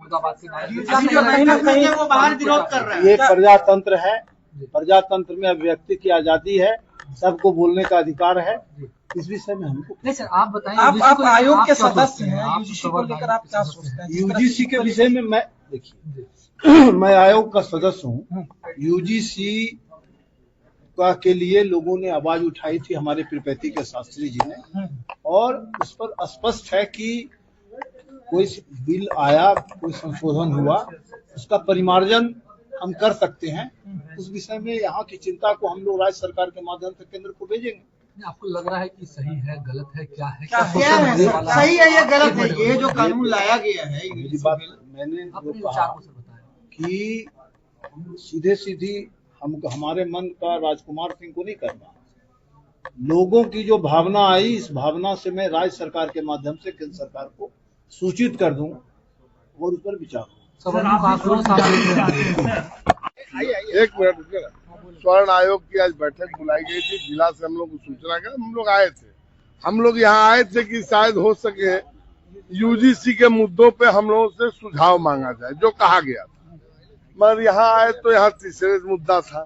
मुर्दाबाद के नारे। कहीं ना कहीं वो बाहर विरोध कर रहे हैं। ये प्रजातंत्र है, प्रजातंत्र में अभिव्यक्ति की आजादी है, सबको बोलने का अधिकार है। इस विषय में हमको नहीं सर, आप बताएं। आप आयोग के सदस्य हैं, यूजीसी को लेकर आप क्या सोचते हैं? यूजीसी के विषय में मैं देखिए मैं आयोग का सदस्य हूँ। यूजीसी का के लिए लोगों ने आवाज उठाई थी, हमारे प्रिपैती के शास्त्री जी ने, और उस पर स्पष्ट है कि कोई बिल आया, कोई संशोधन हुआ, उसका परिमार्जन हम कर सकते हैं। उस विषय में यहाँ की चिंता को हम लोग राज्य सरकार के माध्यम से केंद्र को भेजेंगे। आपको लग रहा है कि सही है, गलत है, क्या है? सही है या गलत है ये जो कानून लाया गया है? मेरी बात मैंने जो कहा कि सीधे सीधी हमारे मन का राजकुमार सिंह को नहीं करना, लोगों की जो भावना आई, इस भावना से मैं राज्य सरकार के माध्यम से केंद्र सरकार को सूचित कर दूं और उस पर विचार हो। एक मिनट, स्वर्ण आयोग की आज बैठक बुलाई गई थी, जिला से हम लोग को सूचना कर, हम लोग आए थे। हम लोग यहाँ आए थे कि शायद हो सके यूजीसी के मुद्दों पे हम लोगों से सुझाव मांगा जाए, जो कहा गया था। मगर यहाँ आए तो यहाँ तीसरे मुद्दा था।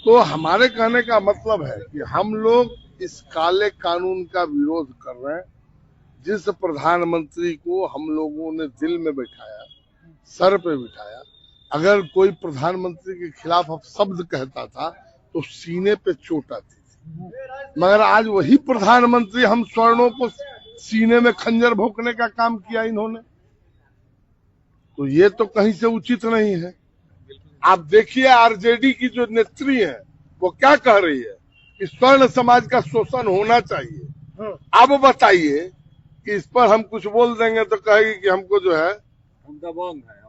तो हमारे कहने का मतलब है कि हम लोग इस काले कानून का विरोध कर रहे हैं, जिस प्रधानमंत्री को हम लोगों ने दिल में बैठाया, सर पे बिठाया। अगर कोई प्रधानमंत्री के खिलाफ अब शब्द कहता था तो सीने पे चोट आती थी, मगर आज वही प्रधानमंत्री हम स्वर्णों को सीने में खंजर भोंकने का काम किया इन्होंने, तो ये तो कहीं से उचित नहीं है। आप देखिए आरजेडी की जो नेत्री है वो क्या कह रही है कि स्वर्ण समाज का शोषण होना चाहिए। अब बताइए कि इस पर हम कुछ बोल देंगे तो कहेगी कि हमको जो है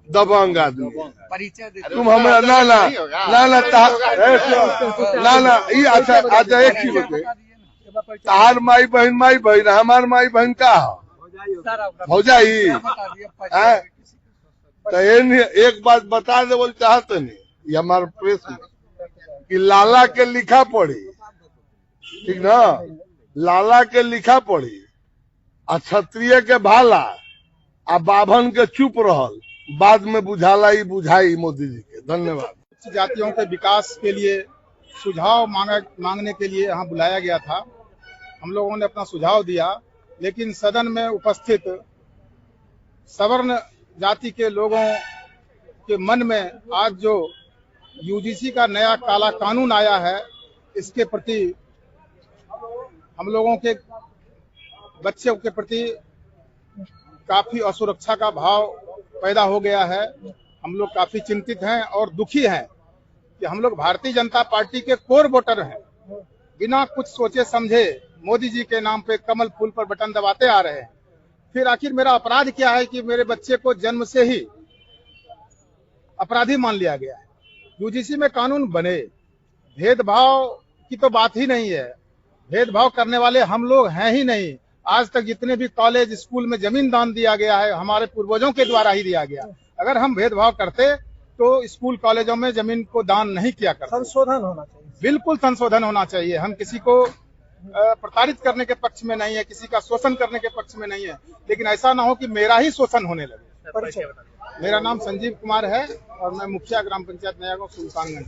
दबंग आदमी। तुम हमें ना ये अच्छा एक चीज बते, तार माई बहन हमार माई बहन का हो जाई। तो एक बात बता दे बोल चाहते नहीं, ये हमारे प्रेस में कि लाला के लिखा पढ़ी, ठीक ना, लाला के लिखा पढ़ी, क्षत्रिय के भाला, आ बाभन के चुप रहल, बाद में बुझाला ही बुझाई मोदी जी के। धन्यवाद। जातियों के विकास के लिए सुझाव मांगने के लिए यहाँ बुलाया गया था। हम लोगों ने अपना सुझाव दिया, लेकिन सदन में उपस्थित सवर्ण जाति के लोगों के मन में आज जो यूजीसी का नया काला कानून आया है, इसके प्रति हम लोगों के बच्चों के प्रति काफी असुरक्षा का भाव पैदा हो गया है। हम लोग काफी चिंतित हैं और दुखी हैं कि हम लोग भारतीय जनता पार्टी के कोर वोटर हैं, बिना कुछ सोचे समझे मोदी जी के नाम पे कमल फूल पर बटन दबाते आ रहे हैं। फिर आखिर मेरा अपराध क्या है कि मेरे बच्चे को जन्म से ही अपराधी मान लिया गया है। यूजीसी में कानून बने, भेदभाव की तो बात ही नहीं है, भेदभाव करने वाले हम लोग हैं ही नहीं। आज तक जितने भी कॉलेज स्कूल में जमीन दान दिया गया है, हमारे पूर्वजों के द्वारा ही दिया गया। अगर हम भेदभाव करते तो स्कूल कॉलेजों में जमीन को दान नहीं किया करते। संशोधन होना चाहिए, बिल्कुल संशोधन होना चाहिए। हम किसी को प्रताड़ित करने के पक्ष में नहीं है, किसी का शोषण करने के पक्ष में नहीं है, लेकिन ऐसा ना हो कि मेरा ही शोषण होने लगे। मेरा नाम संजीव कुमार है और मैं मुखिया ग्राम पंचायत नया गांव सुल्तानगंज।